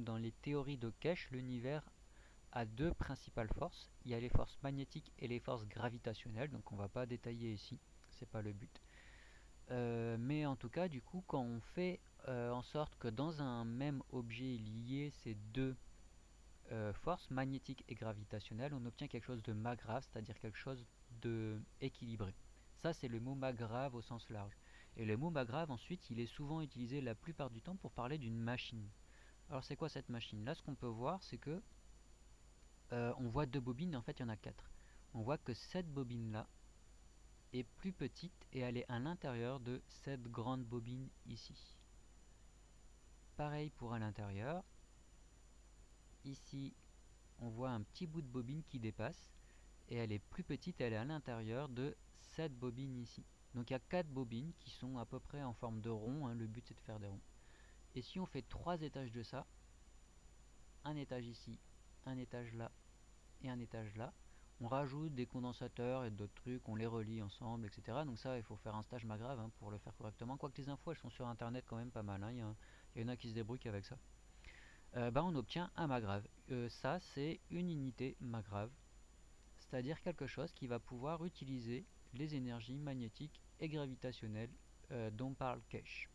Dans les théories de Keshe, l'univers a deux principales forces. Il y a les forces magnétiques et les forces gravitationnelles, donc on va pas détailler ici, c'est pas le but. Mais en tout cas, du coup, quand on fait en sorte que dans un même objet lié ces deux forces magnétiques et gravitationnelles, on obtient quelque chose de magrave, c'est-à-dire quelque chose de équilibré. Ça, c'est le mot magrave au sens large. Et le mot magrave, ensuite, il est souvent utilisé la plupart du temps pour parler d'une machine. Alors, c'est quoi cette machine? Là, ce qu'on peut voir, c'est que on voit deux bobines, et en fait, il y en a quatre. On voit que cette bobine-là est plus petite et elle est à l'intérieur de cette grande bobine ici. Pareil pour à l'intérieur. Ici, on voit un petit bout de bobine qui dépasse et elle est plus petite, elle est à l'intérieur de cette bobine ici. Donc il y a 4 bobines qui sont à peu près en forme de rond, hein, le but c'est de faire des ronds. Et si on fait 3 étages de ça, un étage ici, un étage là et un étage là, on rajoute des condensateurs et d'autres trucs, on les relie ensemble, etc. Donc ça, il faut faire un stage magrave hein, pour le faire correctement. Quoique les infos, elles sont sur internet quand même pas mal, hein. Il y en a qui se débrouillent avec ça. On obtient un magrave. Ça, c'est une unité magrave, c'est-à-dire quelque chose qui va pouvoir utiliser les énergies magnétiques et gravitationnelles dont parle Keshe.